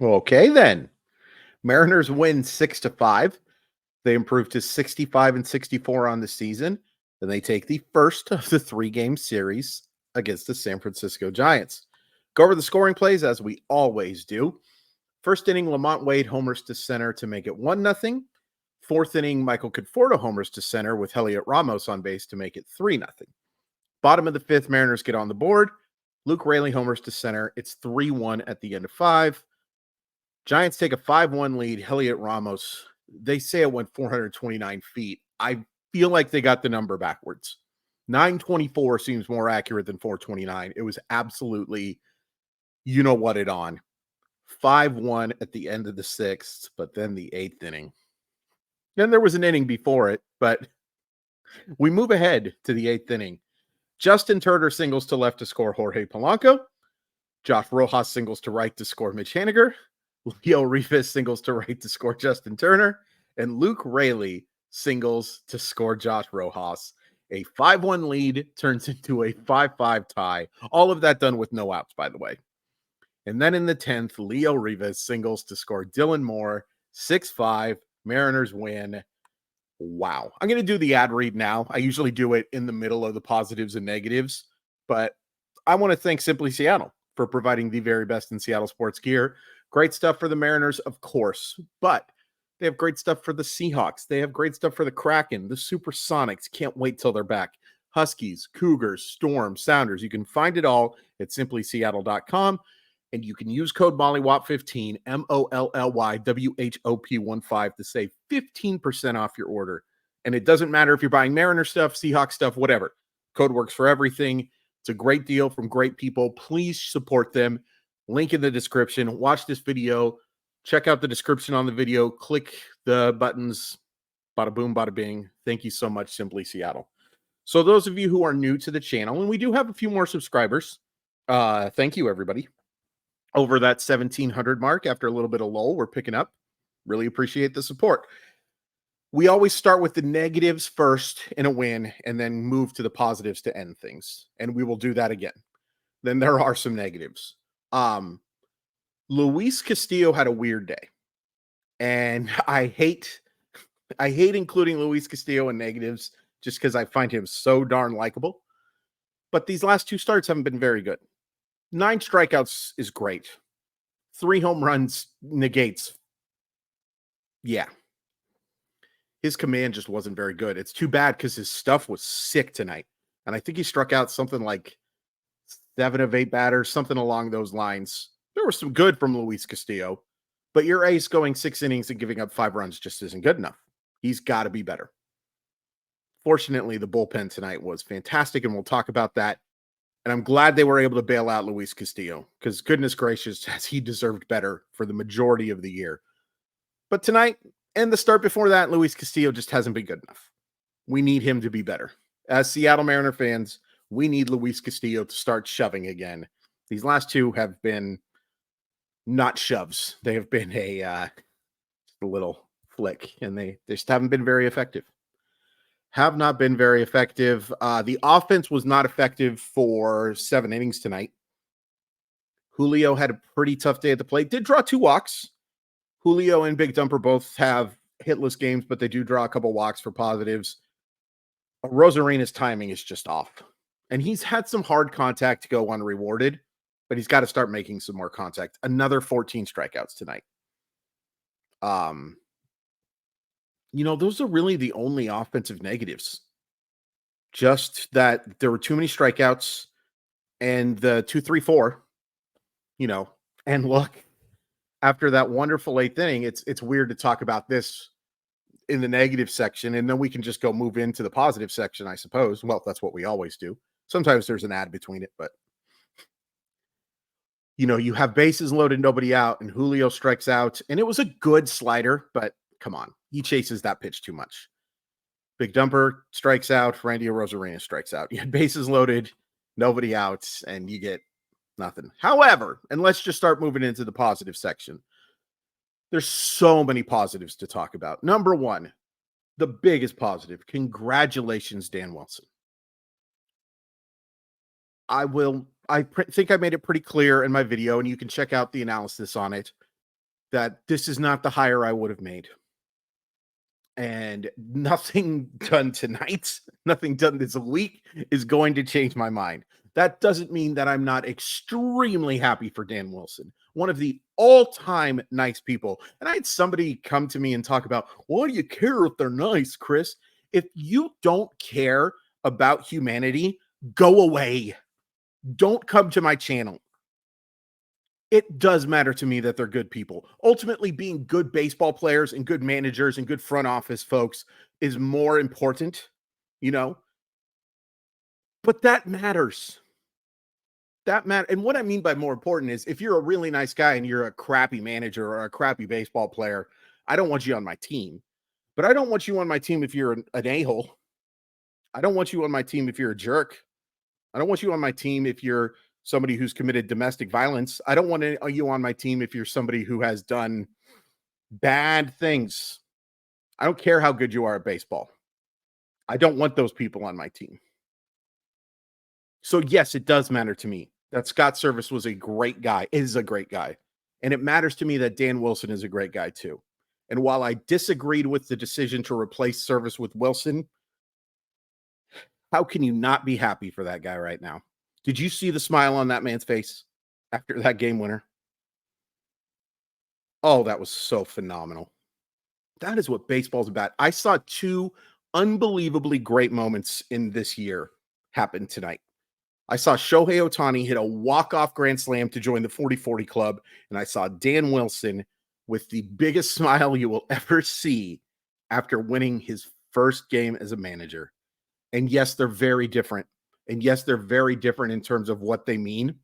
Okay, then. Mariners win 6-5. They improve to 65 and 64 on the season. Then they take the first of the 3-game series against the San Francisco Giants. Go over the scoring plays as we always do. First inning, Lamont Wade homers to center to make it 1-0. Fourth inning, Michael Conforto homers to center with Heliot Ramos on base to make it 3-0. Bottom of the fifth, Mariners get on the board. Luke Raley homers to center. It's 3-1 at the end of 5. Giants take a 5-1 lead. Heliot Ramos, they say it went 429 feet. I feel like they got the number backwards. 924 seems more accurate than 429. It was absolutely, you know what it on. 5-1 at the end of the 6th, but then the 8th inning. Then there was an inning before it, but we move ahead to the 8th inning. Justin Turner singles to left to score Jorge Polanco. Josh Rojas singles to right to score Mitch Haniger. Leo Rivas singles to right to score Justin Turner. And Luke Raley singles to score Josh Rojas. A 5-1 lead turns into a 5-5 tie. All of that done with no outs, by the way. And then in the 10th, Leo Rivas singles to score Dylan Moore. 6-5. Mariners win. Wow. I'm going to do the ad read now. I usually do it in the middle of the positives and negatives, but I want to thank Simply Seattle for providing the very best in Seattle sports gear. Great stuff for the Mariners, of course, but they have great stuff for the Seahawks. They have great stuff for the Kraken, the Supersonics. Can't wait till they're back. Huskies, Cougars, Storm, Sounders. You can find it all at simplyseattle.com. And you can use code MOLLYWOP15, MOLLYWHOP15 to save 15% off your order. And it doesn't matter if you're buying Mariner stuff, Seahawks stuff, whatever. Code works for everything. It's a great deal from great people. Please support them. Link in the description. Watch this video. Check out the description on the video. Click the buttons. Bada boom, bada bing. Thank you so much, Simply Seattle. So those of you who are new to the channel, and we do have a few more subscribers, thank you, everybody. Over that 1,700 mark after a little bit of lull, we're picking up. Really appreciate the support. We always start with the negatives first in a win and then move to the positives to end things. And we will do that again. Then there are some negatives. Luis Castillo had a weird day. And I hate including Luis Castillo in negatives just because I find him so darn likable. But these last 2 starts haven't been very good. 9 strikeouts is great. 3 home runs negates. Yeah. His command just wasn't very good. It's too bad because his stuff was sick tonight. And I think he struck out something like 7 of 8 batters, something along those lines. There was some good from Luis Castillo, but your ace going 6 innings and giving up 5 runs just isn't good enough. He's got to be better. Fortunately, the bullpen tonight was fantastic, and we'll talk about that. And I'm glad they were able to bail out Luis Castillo because goodness gracious, has he deserved better for the majority of the year. But tonight and the start before that, Luis Castillo just hasn't been good enough. We need him to be better. As Seattle Mariner fans, we need Luis Castillo to start shoving again. These last 2 have been not shoves. They have been a little flick, and they just haven't been very effective. Have not been very effective. The offense was not effective for 7 innings tonight. Julio had a pretty tough day at the plate. Did draw 2 walks. Julio and Big Dumper both have hitless games, but they do draw a couple walks for positives. Rosarena's timing is just off. And he's had some hard contact to go unrewarded, but he's got to start making some more contact. Another 14 strikeouts tonight. Those are really the only offensive negatives. Just that there were too many strikeouts and the 2-3-4, and look, after that wonderful 8th inning, it's weird to talk about this in the negative section, and then we can just go move into the positive section, I suppose. Well, that's what we always do. Sometimes there's an ad between it, but you have bases loaded, nobody out, and Julio strikes out, and it was a good slider, but come on, he chases that pitch too much. Big Dumper strikes out, Randy Rosarena strikes out. You had bases loaded, nobody out, and you get nothing. However, and let's just start moving into the positive section. There's so many positives to talk about. Number 1, the biggest positive. Congratulations, Dan Wilson. I think I made it pretty clear in my video, and you can check out the analysis on it. that this is not the hire I would have made. And nothing done tonight, nothing done this week is going to change my mind. That doesn't mean that I'm not extremely happy for Dan Wilson, one of the all-time nice people. And I had somebody come to me and talk about, why do you care if they're nice, Chris? If you don't care about humanity, go away. Don't come to my channel. It does matter to me that they're good people. Ultimately, being good baseball players and good managers and good front office folks is more important, you know, but that matters. That matter. And what I mean by more important is if you're a really nice guy and you're a crappy manager or a crappy baseball player, I don't want you on my team. But I don't want you on my team if you're an a-hole. I don't want you on my team if you're a jerk. I don't want you on my team if you're somebody who's committed domestic violence. I don't want you on my team if you're somebody who has done bad things. I don't care how good you are at baseball. I don't want those people on my team. So yes, it does matter to me that Scott Service was a great guy, is a great guy. And it matters to me that Dan Wilson is a great guy too. And while I disagreed with the decision to replace Service with Wilson, how can you not be happy for that guy right now? Did you see the smile on that man's face after that game winner? Oh, that was so phenomenal. That is what baseball's about. I saw two unbelievably great moments in this year happen tonight. I saw Shohei Ohtani hit a walk-off grand slam to join the 40-40 club, and I saw Dan Wilson with the biggest smile you will ever see after winning his first game as a manager. And yes, they're very different. And yes, they're very different in terms of what they mean.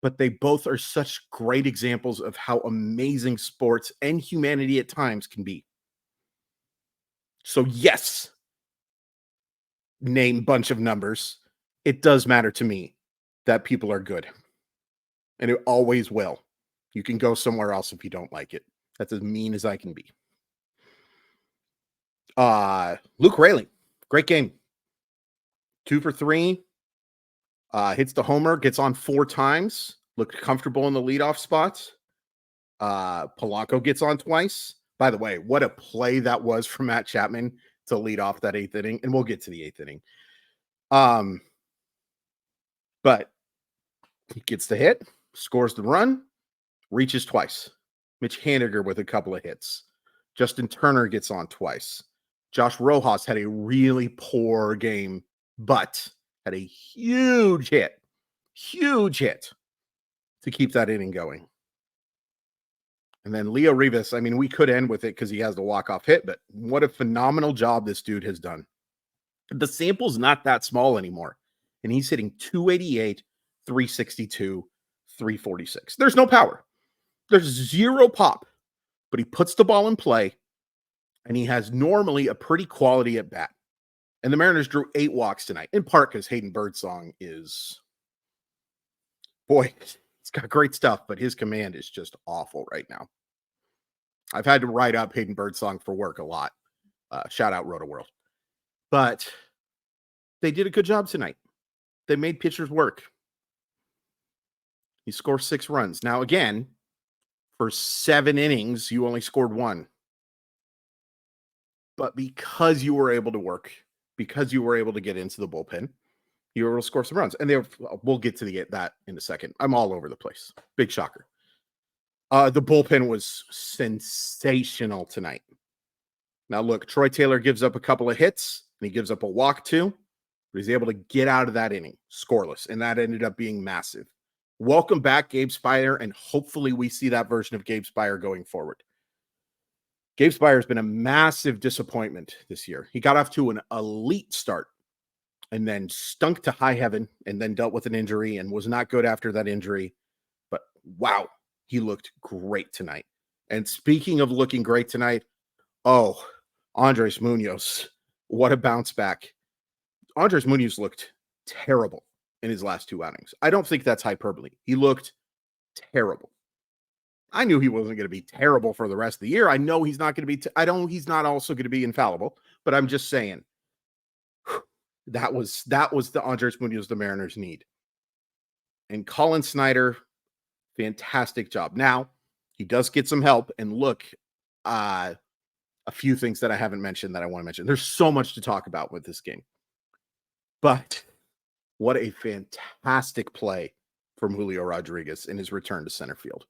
But they both are such great examples of how amazing sports and humanity at times can be. So yes, name bunch of numbers. It does matter to me that people are good. And it always will. You can go somewhere else if you don't like it. That's as mean as I can be. Luke Rayleigh, great game. 2 for 3. Hits the homer, gets on 4 times. Looked comfortable in the leadoff spots. Polanco gets on twice. By the way, what a play that was from Matt Chapman to lead off that 8th inning. And we'll get to the 8th inning. But he gets the hit, scores the run, reaches twice. Mitch Haniger with a couple of hits. Justin Turner gets on twice. Josh Rojas had a really poor game, but had a huge hit to keep that inning going. And then Leo Rivas, I mean, we could end with it because he has the walk-off hit, but what a phenomenal job this dude has done. The sample's not that small anymore, and he's hitting 288, 362, 346. There's no power. There's zero pop, but he puts the ball in play, and he has normally a pretty quality at bat. And the Mariners drew 8 walks tonight, in part because Hayden Birdsong is, boy, it's got great stuff, but his command is just awful right now. I've had to write up Hayden Birdsong for work a lot. Shout out Roto World. But they did a good job tonight. They made pitchers work. He scored 6 runs. Now, again, for 7 innings, you only scored 1. But because you were able to work, because you were able to get into the bullpen, you were able to score some runs. And we'll get to that in a second. I'm all over the place. Big shocker. The bullpen was sensational tonight. Now, look, Troy Taylor gives up a couple of hits, and he gives up a walk too, but he's able to get out of that inning scoreless, and that ended up being massive. Welcome back, Gabe Speier, and hopefully we see that version of Gabe Speier going forward. Gabe Speier has been a massive disappointment this year. He got off to an elite start and then stunk to high heaven and then dealt with an injury and was not good after that injury. But wow, he looked great tonight. And speaking of looking great tonight, Andres Munoz, what a bounce back. Andres Munoz looked terrible in his last 2 outings. I don't think that's hyperbole. He looked terrible. I knew he wasn't going to be terrible for the rest of the year. I know he's not going to be, he's not also going to be infallible, but I'm just saying that was the Andres Munoz the Mariners need. And Colin Snyder, fantastic job. Now, He does get some help. And look, a few things that I haven't mentioned that I want to mention. There's so much to talk about with this game. But what a fantastic play from Julio Rodriguez in his return to center field.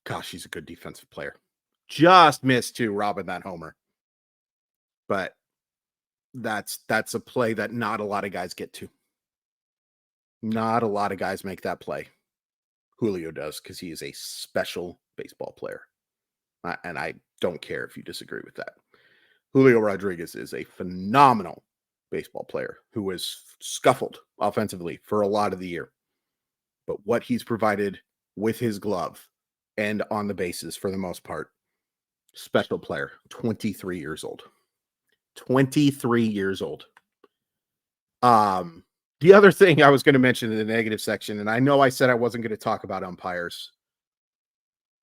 Gosh, he's a good defensive player. Just missed too, robbing that homer. But that's a play that not a lot of guys get to. Not a lot of guys make that play. Julio does, because he is a special baseball player. And I don't care if you disagree with that. Julio Rodriguez is a phenomenal baseball player who was scuffled offensively for a lot of the year. But what he's provided with his glove and on the bases for the most part, special player, 23 years old. 23 years old. The other thing I was going to mention in the negative section, and I know I said I wasn't going to talk about umpires.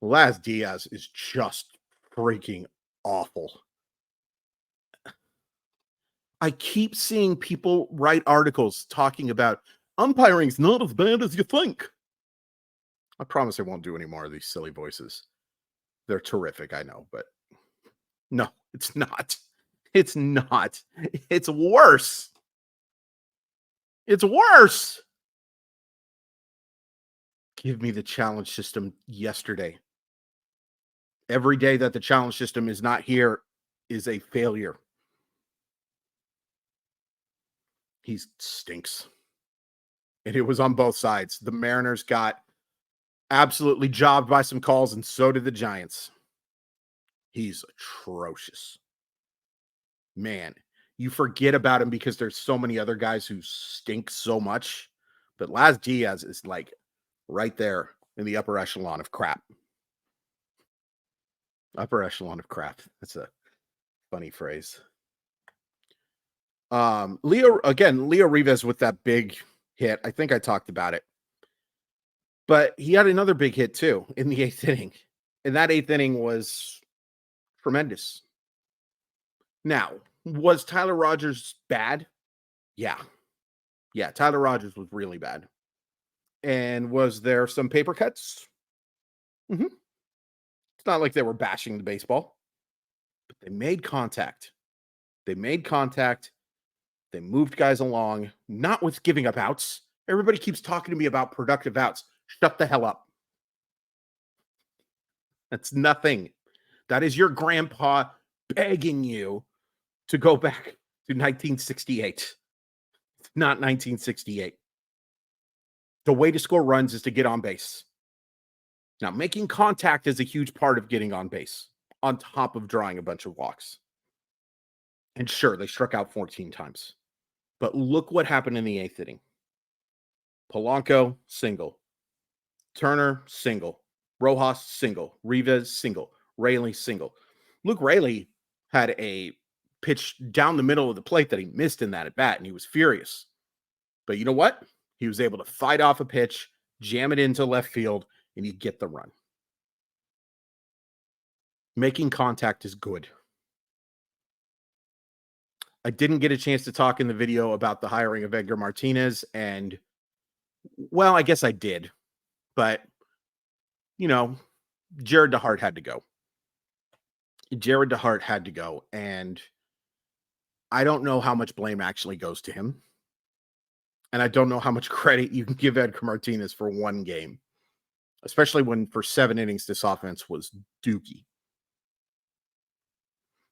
Laz Diaz is just freaking awful. I keep seeing people write articles talking about umpiring's not as bad as you think. I promise I won't do any more of these silly voices. They're terrific, I know, but no, it's not. It's not. It's worse. It's worse. Give me the challenge system yesterday. Every day that the challenge system is not here is a failure. He stinks. And it was on both sides. The Mariners got absolutely jobbed by some calls, and so did the Giants. He's atrocious. Man, you forget about him because there's so many other guys who stink so much. But Laz Diaz is like right there in the upper echelon of crap. Upper echelon of crap. That's a funny phrase. Leo Rivas with that big hit. I think I talked about it. But he had another big hit too in the 8th inning. And that 8th inning was tremendous. Now, was Tyler Rogers bad? Yeah. Yeah, Tyler Rogers was really bad. And was there some paper cuts? Mm-hmm. It's not like they were bashing the baseball, but they made contact. They made contact. They moved guys along, not with giving up outs. Everybody keeps talking to me about productive outs. Shut the hell up. That's nothing. That is your grandpa begging you to go back to 1968. It's not 1968. The way to score runs is to get on base. Now, making contact is a huge part of getting on base, on top of drawing a bunch of walks. And sure, they struck out 14 times. But look what happened in the 8th inning. Polanco, single. Turner, single. Rojas, single. Rivas, single. Raley, single. Luke Raley had a pitch down the middle of the plate that he missed in that at bat, and he was furious. But you know what? He was able to fight off a pitch, jam it into left field, and you get the run. Making contact is good. I didn't get a chance to talk in the video about the hiring of Edgar Martinez, and well, I guess I did, but Jared DeHart had to go. Jared DeHart had to go, and I don't know how much blame actually goes to him. And I don't know how much credit you can give Edgar Martinez for one game, especially when for 7 innings, this offense was dookie.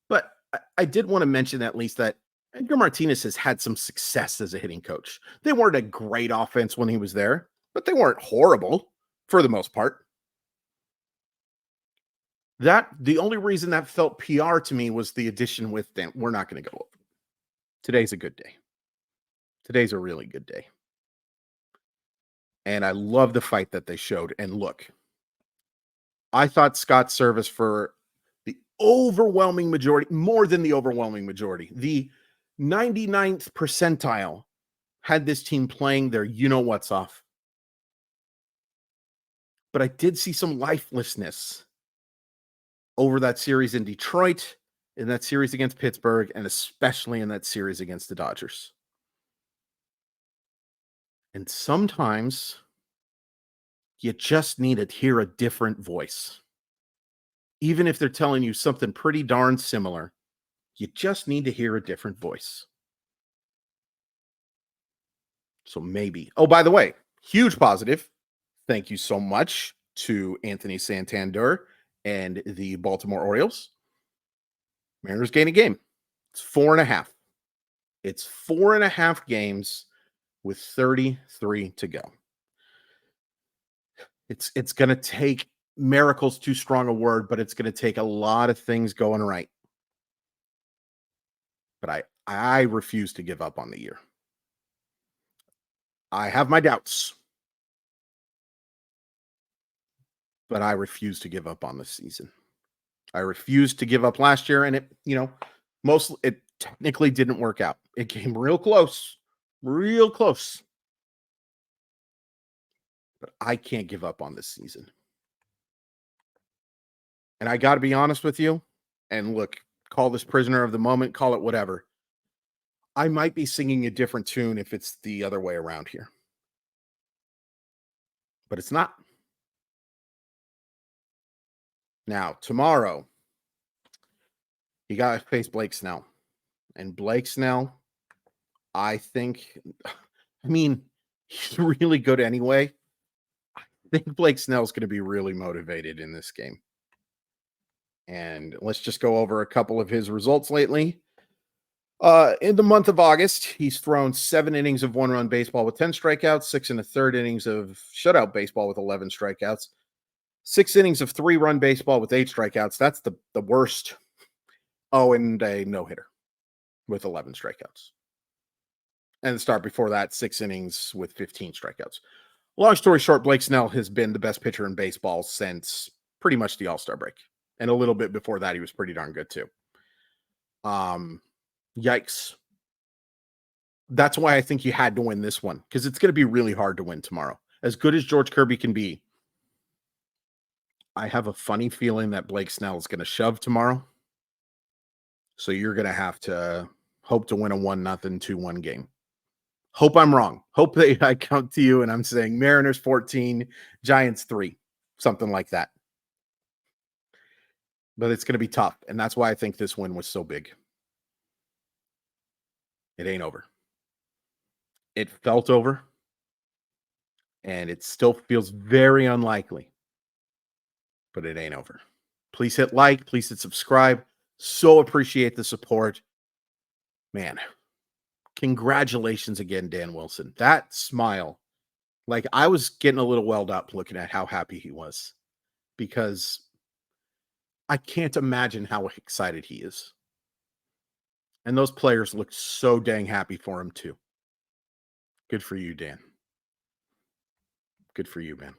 But I did want to mention at least that Edgar Martinez has had some success as a hitting coach. They weren't a great offense when he was there, but they weren't horrible for the most part. The only reason that felt PR to me was the addition with them. We're not going to go over. Today's a good day. Today's a really good day. And I love the fight that they showed. And look, I thought Scott's service for the overwhelming majority, more than the overwhelming majority, the 99th percentile had this team playing their you-know-what's off. But I did see some lifelessness over that series in Detroit, in that series against Pittsburgh, and especially in that series against the Dodgers. And sometimes You just need to hear a different voice. Even if they're telling you something pretty darn similar, you just need to hear a different voice. So maybe. Oh, by the way, huge positive. Thank you so much to Anthony Santander and the Baltimore Orioles. Mariners gain a game. It's 4.5. It's 4.5 games with 33 to go. It's going to take miracles, too strong a word, but it's going to take a lot of things going right. But I refuse to give up on the year. I have my doubts, but I refuse to give up on this season. I refused to give up last year, and it technically didn't work out. It came real close, but I can't give up on this season. And I got to be honest with you, and look, call this prisoner of the moment, call it whatever. I might be singing a different tune if it's the other way around here, but it's not. Now, tomorrow, you got to face Blake Snell. And Blake Snell, I think, he's really good anyway. I think Blake Snell's going to be really motivated in this game. And let's just go over a couple of his results lately. In the month of August, he's thrown 7 innings of 1-run baseball with 10 strikeouts, 6 1/3 innings of shutout baseball with 11 strikeouts, 6 innings of 3-run baseball with 8 strikeouts. That's the worst. Oh, and a no-hitter with 11 strikeouts. And the start before that, 6 innings with 15 strikeouts. Long story short, Blake Snell has been the best pitcher in baseball since pretty much the All-Star break. And a little bit before that, he was pretty darn good too. Yikes. That's why I think you had to win this one, because it's going to be really hard to win tomorrow. As good as George Kirby can be, I have a funny feeling that Blake Snell is going to shove tomorrow. So you're going to have to hope to win a 1-0, 2-1 game. Hope I'm wrong. Hope that I count to you and I'm saying Mariners 14, Giants 3, something like that. But it's going to be tough. And that's why I think this win was so big. It ain't over. It felt over. And it still feels very unlikely. But it ain't over. Please hit like. Please hit subscribe. So appreciate the support. Man, congratulations again, Dan Wilson. That smile. Like, I was getting a little welled up looking at how happy he was. Because I can't imagine how excited he is. And those players looked so dang happy for him too. Good for you, Dan. Good for you, man.